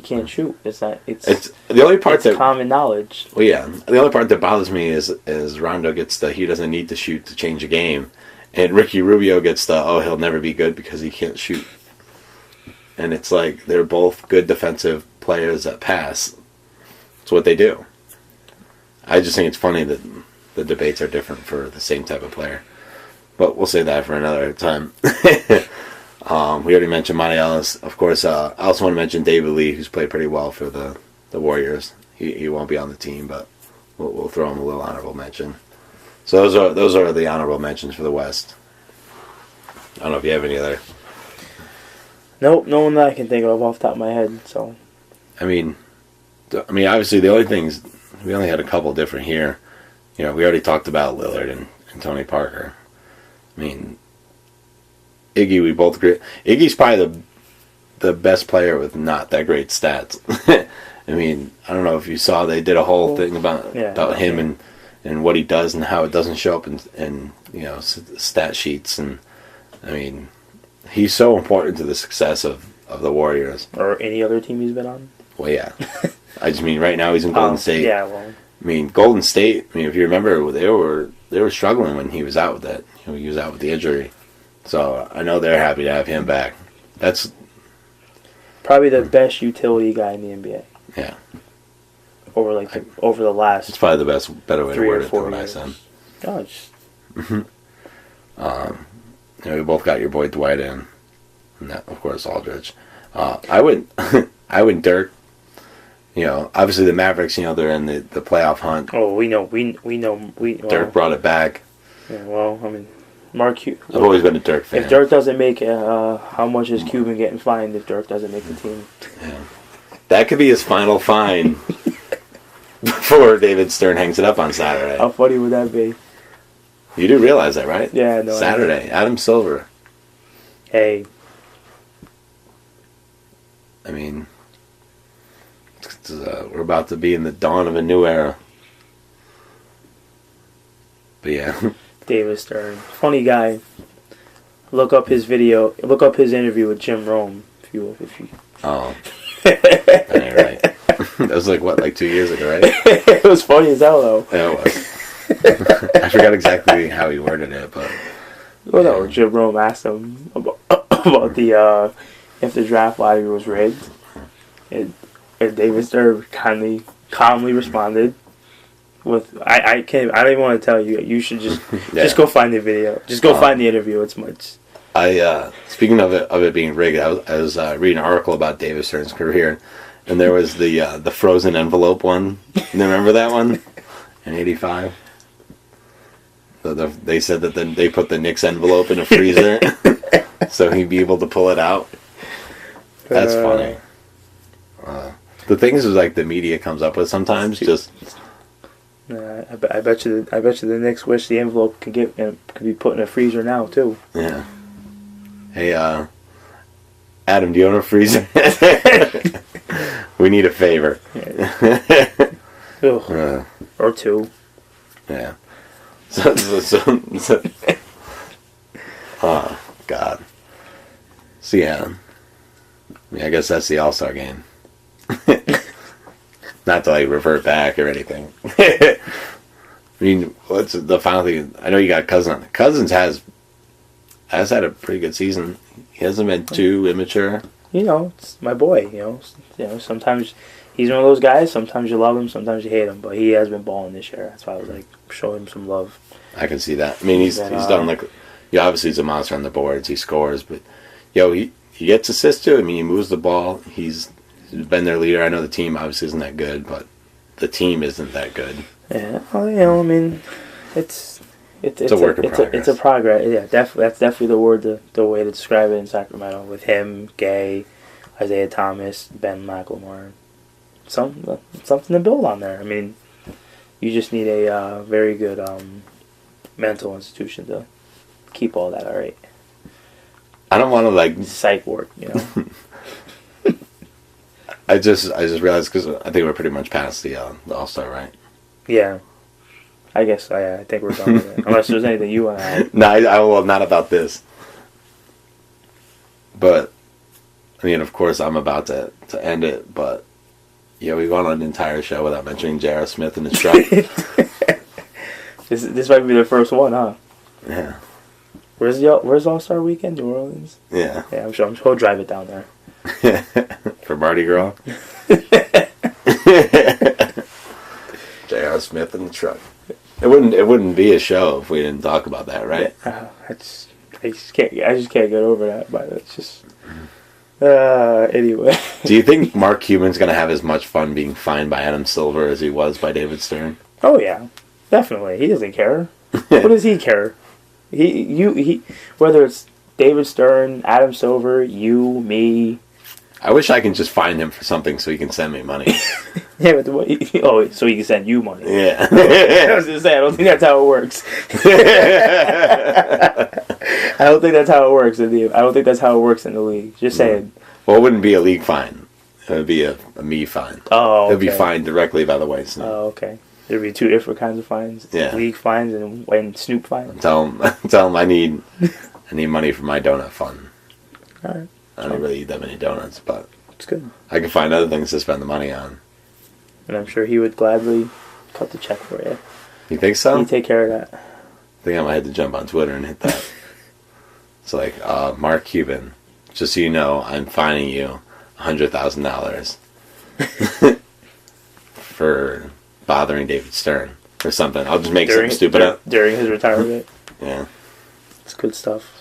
can't shoot. It's not. It's the only part that common knowledge. Well, yeah, the only part that bothers me is Rondo gets he doesn't need to shoot to change a game, and Ricky Rubio gets he'll never be good because he can't shoot. And it's like they're both good defensive players that pass. It's what they do. I just think it's funny that the debates are different for the same type of player. But we'll save that for another time. We already mentioned Monty Ellis. Of course, I also want to mention David Lee, who's played pretty well for the Warriors. He won't be on the team, but we'll throw him a little honorable mention. So those are the honorable mentions for the West. I don't know if you have any other. Nope, no one that I can think of off the top of my head. So, I mean, obviously the only things we only had a couple different here. You know, we already talked about Lillard and Tony Parker. I mean, Iggy, we both agree. Iggy's probably the best player with not that great stats. I mean, I don't know if you saw they did a whole thing about him and what he does and how it doesn't show up in you know, stat sheets. And I mean, he's so important to the success of the Warriors. Or any other team he's been on. Well, yeah. I just mean right now he's in Golden State. Yeah, well. I mean, Golden State. I mean, if you remember, they were struggling when he was out with that. You know, he was out with the injury. So I know they're happy to have him back. That's probably the best utility guy in the NBA. Yeah. Over the last. It's probably the better way to word it than what I years. said. Oh, it's. You know, we both got your boy Dwight in, and that, of course, Aldridge. I went Dirk. You know, obviously the Mavericks. You know, they're in the playoff hunt. Oh, we know. Dirk brought it back. Yeah, well, I mean, Mark. I've always been a Dirk fan. If Dirk doesn't make, how much is Cuban getting fined if Dirk doesn't make the team? Yeah. That could be his final fine before David Stern hangs it up on Saturday. How funny would that be? You do realize that, right? Yeah, no. Saturday, Adam Silver. Hey. I mean, we're about to be in the dawn of a new era. But yeah. David Stern. Funny guy. Look up his video. Look up his interview with Jim Rome. If you. Oh. That ain't right. That was like 2 years ago, right? It was funny as hell, though. Yeah, it was. I forgot exactly how he worded it, but. Well, no, Jim Rome asked him about the if the draft lottery was rigged, and David Stern calmly responded, I can't. I don't even want to tell you. You should just just go find the video. Just go find the interview. It's much. Speaking of it being rigged, I was reading an article about David Stern's career, and there was the frozen envelope one. You remember that one in '85? They said that they put the Knicks envelope in a freezer so he'd be able to pull it out. That's funny. The things is like the media comes up with sometimes. Just I bet you the Knicks wish the envelope could be put in a freezer now too. Yeah. Hey, Adam, do you own a freezer? We need a favor. Or two. Yeah. So, oh God. So yeah. I guess that's the All-Star game. Not to like revert back or anything. I mean, what's the final thing? I know you got Cousins. Cousins has had a pretty good season. He hasn't been too immature. It's my boy. Sometimes he's one of those guys. Sometimes you love him, sometimes you hate him. But he has been balling this year. That's why I was like, show him some love. I can see that. I mean, he's done like, obviously he's a monster on the boards. He scores, but he gets assists too. I mean, he moves the ball. He's been their leader. I know the team obviously isn't that good, but the team isn't that good. Yeah, I mean, it's a work in progress. It's a progress. Yeah, definitely. That's definitely the word, the way to describe it in Sacramento. With him, Gay, Isaiah Thomas, Ben McLemore, something to build on there. I mean, you just need a very good mental institution to keep all that alright. I don't want to like psych work, I just realized because I think we're pretty much past the All-Star, right? Yeah. I guess I think we're done with it. Unless there's anything you want to add. No, well, not about this. But, I mean, of course, I'm about to end it, but, we went on an entire show without mentioning J.R. Smith and his truck. This might be the first one, huh? Yeah. Where's All-Star Weekend? New Orleans? Yeah. Yeah, I'm sure he'll drive it down there. For Mardi Gras? J.R. Smith in the truck. It wouldn't be a show if we didn't talk about that, right? I just can't get over that. But it's just anyway. Do you think Mark Cuban's gonna have as much fun being fined by Adam Silver as he was by David Stern? Oh yeah, definitely. He doesn't care. What does he care? He whether it's David Stern, Adam Silver, you, me. I wish I can just find him for something so he can send me money. Yeah, but so he can send you money. Yeah. I was gonna say, I don't think that's how it works. I don't think that's how it works in the league. Just saying. Well, it wouldn't be a league fine. It would be a me fine. Oh, okay. It would be fined directly by the White Snoop. Oh, okay. There'd be two different kinds of fines. Yeah. League fines and Snoop fines. Tell him I need money for my donut fund. All right. I don't really eat that many donuts, but it's good. I can find other things to spend the money on. And I'm sure he would gladly cut the check for you. You think so? You take care of that. I think I might have to jump on Twitter and hit that. It's like, Mark Cuban, just so you know, I'm fining you $100,000 for bothering David Stern or something. I'll just make something stupid up. During his retirement. Yeah. It's good stuff.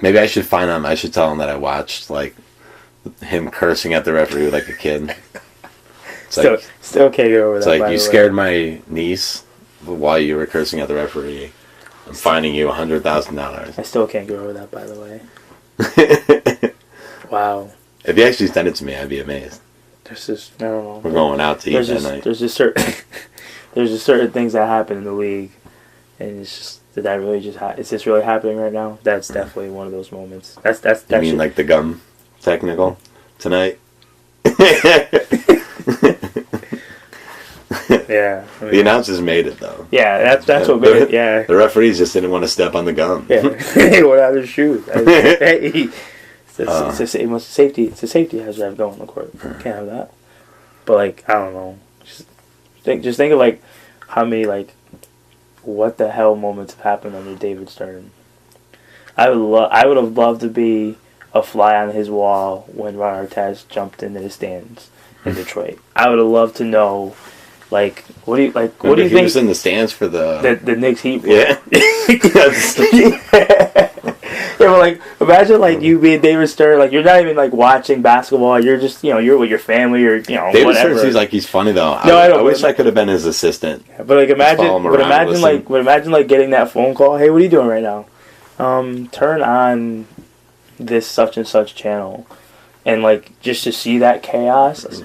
Maybe I should fine him. I should tell him that I watched like him cursing at the referee like a kid. Still can't get over that. It's like you scared my niece while you were cursing at the referee. I'm fining you $100,000. I still can't get over that, by the way. Wow. If you actually send it to me, I'd be amazed. There's just I don't know. We're going out to eat that night. There's just certain things that happen in the league, and it's just. Did that really is this really happening right now? That's definitely one of those moments. That's you mean like the gum technical tonight? Yeah. The announcers made it though. Yeah, that's what made it. Yeah. The referees just didn't want to step on the gum. Yeah. They went out of their shoes. It's a safety hazard going on the court. Can't have that. But like I don't know. Just think of like how many like. What the hell moments have happened under David Stern? I would have loved to be a fly on his wall when Ron Artest jumped into the stands in Detroit. I would have loved to know Like, what do you think? He was in the stands for the Knicks Heat. Yeah. Yeah, but like, imagine like you being David Stern, like you're not even like watching basketball. You're just you're with your family or David whatever. Stern seems like he's funny though. I wish I could have been his assistant. Yeah, but like imagine like getting that phone call. Hey, what are you doing right now? Turn on this such and such channel, and like just to see that chaos.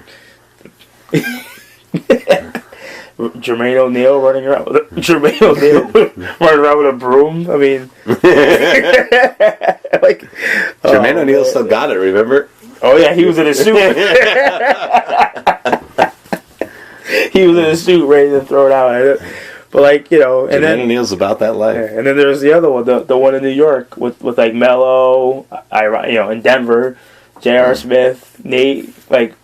Jermaine O'Neal running around with a broom. I mean, like Jermaine O'Neal still got it. Remember? Oh yeah, he was in a suit. He was in a suit, ready to throw it out. But like and Jermaine then O'Neal's about that life. Yeah, and then there's the other one, the one in New York with like Melo, in Denver, J.R. Smith, Nate, like,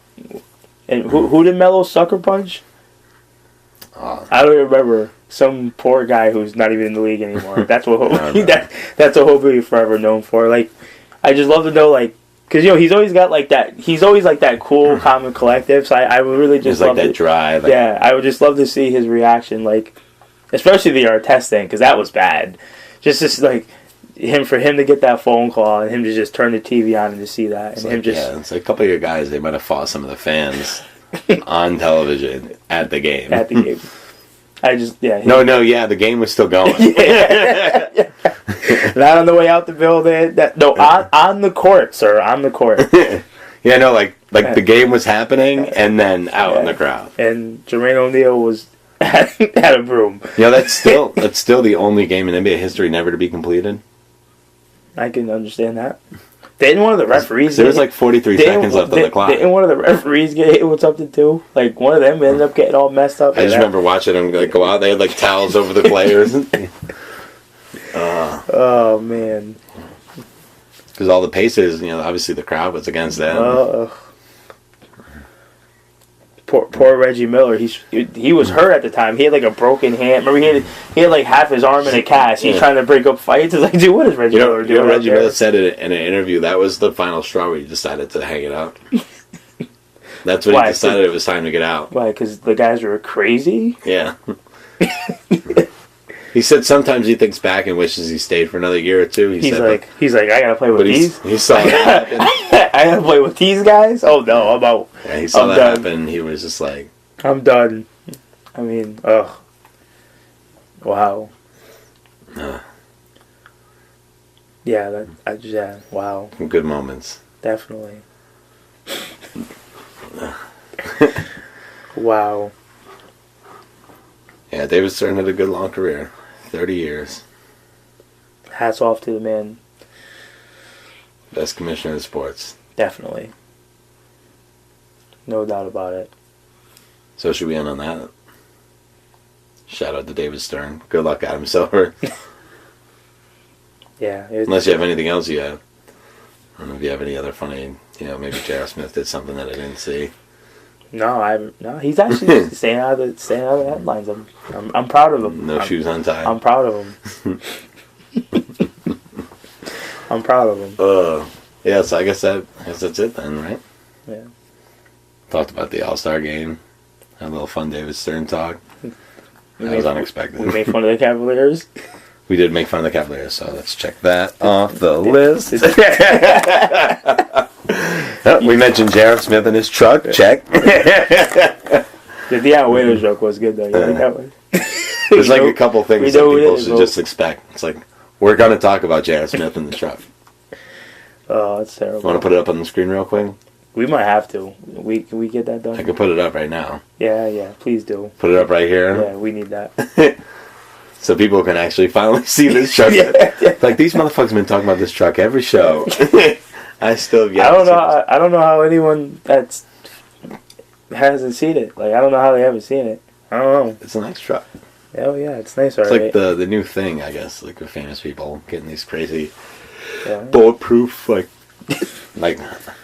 and who did Melo sucker punch? I don't even remember. Some poor guy who's not even in the league anymore. That's what that's what he'll be forever known for. Like, I just love to know, like, because he's always got like that. He's always like that cool, calm, and collective. So I would really just love that drive. Like, yeah, I would just love to see his reaction, like, especially the Artest thing, because that was bad. Just like for him to get that phone call and him to just turn the TV on and to see that, and him just it's like a couple of your guys. They might have fought some of the fans on television at the game. At the game. I just the game was still going. Yeah. Not on the way out the building. On the court, sir, on the court. Yeah, no, like the game was happening and then out in the crowd. And Jermaine O'Neal was had a broom. That's still the only game in NBA history never to be completed. I can understand that. Didn't one of the referees... There was like 43 seconds left on the clock. Didn't one of the referees get hit with something too? Like, one of them ended up getting all messed up. I just remember watching them like go out. They had like towels over the players. Oh, man. Because all the Pacers, obviously the crowd was against them. Poor Reggie Miller. He was hurt at the time. He had like a broken hand. Remember, he had like half his arm in a cast. He's trying to break up fights. It's like, dude, what is Reggie Miller doing? Reggie Miller said it in an interview. That was the final straw where he decided to hang it up. That's when he decided it was time to get out. Why? Because the guys were crazy? Yeah. He said sometimes he thinks back and wishes he stayed for another year or two. He's like, I gotta play with these. He saw it happen. I gotta play with these guys. Oh no, I'm out. Yeah, he saw that happen. He was just like, I'm done. I mean, wow. Yeah, wow. Some good moments. Definitely. Wow. Yeah, David Stern had a good long career. 30 years. Hats off to the man. Best commissioner of sports. Definitely. No doubt about it. So should we end on that? Shout out to David Stern. Good luck, Adam Silver. Yeah. Unless you have anything else you have. I don't know if you have any other funny, maybe J.R. Smith did something that I didn't see. No, he's actually staying out of the headlines. I'm proud of him. No shoes untied. I'm proud of him. I'm proud of him. Yeah, so I guess that's it then, right? Yeah. Talked about the All-Star game. Had a little fun David Stern talk. That was unexpected. We made fun of the Cavaliers. We did make fun of the Cavaliers, so let's check that off the list. We mentioned J.R. Smith and his truck. Check. The Deion Waiters joke was good, though. You think that one? There's like a couple things that people should just expect. It's like, we're going to talk about J.R. Smith and the truck. Oh, that's terrible. Want to put it up on the screen real quick? We might have to. Can we get that done? I could put it up right now. Yeah, please do. Put it up right here? Yeah, we need that. So people can actually finally see this truck. Yeah. Like, these motherfuckers have been talking about this truck every show. I still get I don't know how anyone that's hasn't seen it. Like, I don't know how they haven't seen it. I don't know. It's a nice truck. Oh yeah, it's nice. It's already. like the new thing, I guess. Like, with famous people getting these crazy bulletproof, like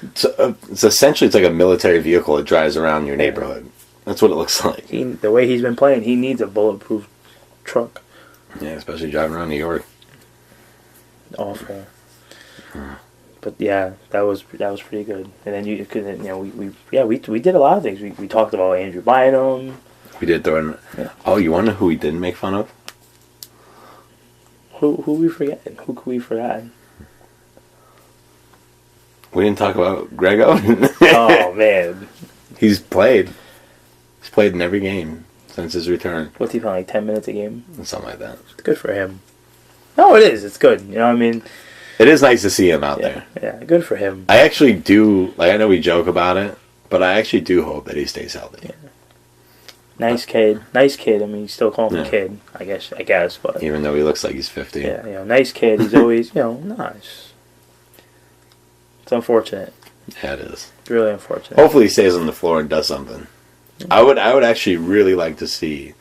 it's essentially it's like a military vehicle that drives around your neighborhood. That's what it looks like. The way he's been playing, he needs a bulletproof truck. Yeah, especially driving around New York. Awful. But yeah, that was pretty good. And then we did a lot of things. We talked about Andrew Bynum. We did throw in. Yeah. Oh, you want to know who we didn't make fun of? Who we forgetting? Who could we forget? We didn't talk about Grego. Oh man, he's played. He's played in every game since his return. What's he playing? Like 10 minutes a game? Something like that. It's good for him. No, it is. It's good. You know what I mean? It is nice to see him out there. Yeah, good for him. I actually do. Like, I know we joke about it, but I actually do hope that he stays healthy. Yeah. Nice kid. Nice kid. I mean, you still call him a kid, I guess. But even though he looks like he's 50. Yeah, nice kid. He's always, nice. It's unfortunate. Yeah, it is. It's really unfortunate. Hopefully he stays on the floor and does something. I would actually really like to see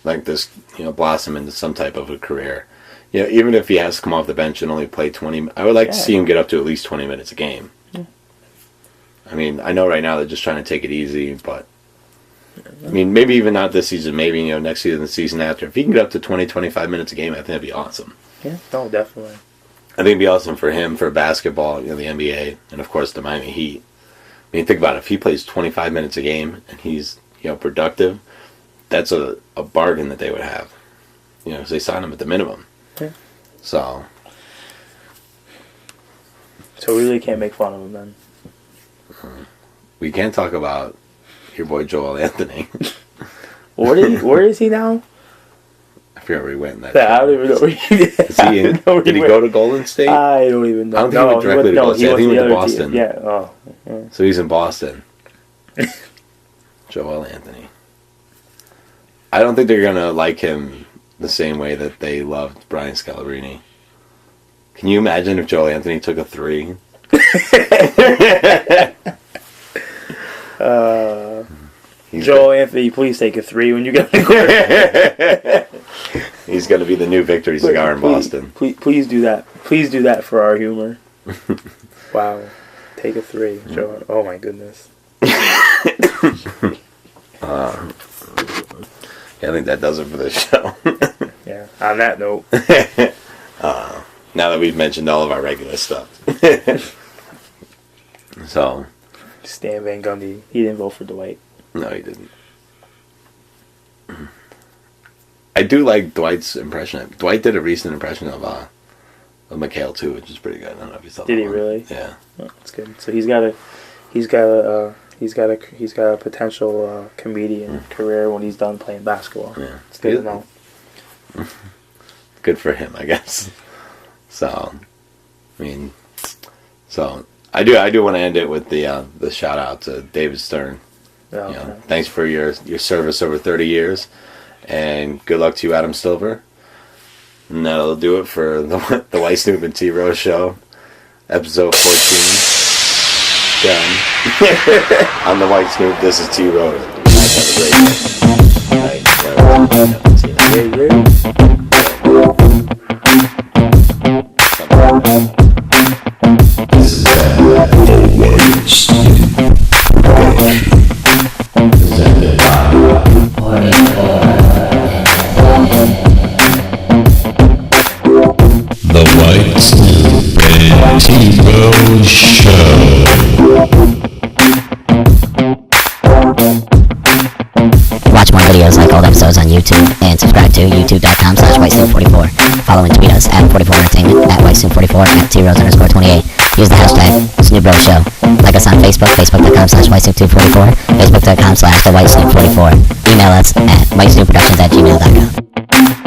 like this, blossom into some type of a career. Even if he has to come off the bench and only play 20, I would like to see him get up to at least 20 minutes a game. Yeah. I mean, I know right now they're just trying to take it easy, but I mean, maybe even not this season, maybe, next season, the season after. If he can get up to 20, 25 minutes a game, I think that'd be awesome. Yeah, no, definitely. I think it'd be awesome for him, for basketball, the NBA, and of course the Miami Heat. I mean, think about it. If he plays 25 minutes a game and he's, productive, that's a bargain that they would have. Because they sign him at the minimum. Yeah. So we really can't make fun of him then. We can't talk about your boy Joel Anthony. Where is he now? I forget where he went in that. I don't even know where he is. Did he go to Golden State? I don't even know. I don't think he went directly to Golden State. I think he went to Boston. Yeah. Oh. Yeah. So he's in Boston. Joel Anthony. I don't think they're gonna like him the same way that they loved Brian Scalabrine. Can you imagine if Joel Anthony took a 3? Joel Anthony, please take a 3 when you get on the court. He's going to be the new Victory Cigar in Boston. Please do that. Please do that for our humor. Wow. Take a 3. Joel. Oh my goodness. Yeah, I think that does it for this show. Yeah, on that note. Now that we've mentioned all of our regular stuff. So. Stan Van Gundy. He didn't vote for Dwight. No, he didn't. I do like Dwight's impression. Dwight did a recent impression of McHale too, which is pretty good. I don't know if you saw that. Did he really? Yeah. Oh, that's good. So he's got a potential comedian career when he's done playing basketball. Yeah. It's good to know. Good for him, I guess. So, I mean, I do want to end it with the shout out to David Stern. Oh, okay. Thanks for your service over 30 years, and good luck to you, Adam Silver. And that'll do it for the White Snoop and T-Rose Show, episode 14. Done. I'm the White Snoop. This is T-Rose. Guys, have a great day. This is the White Snoop presented by the White Snoop and T-Rose Show. Watch more videos like old episodes on YouTube and subscribe to youtube.com/WhiteSnoop44. Follow and tweet us at 44entertainment, at WhiteSnoop44, at T-Rose_28. Use the hashtag SnoopRoseShow. Like us on Facebook, facebook.com/WhiteSnoop244, facebook.com/TheWhiteSnoop44. Email us at WhiteSnoopProductions@gmail.com.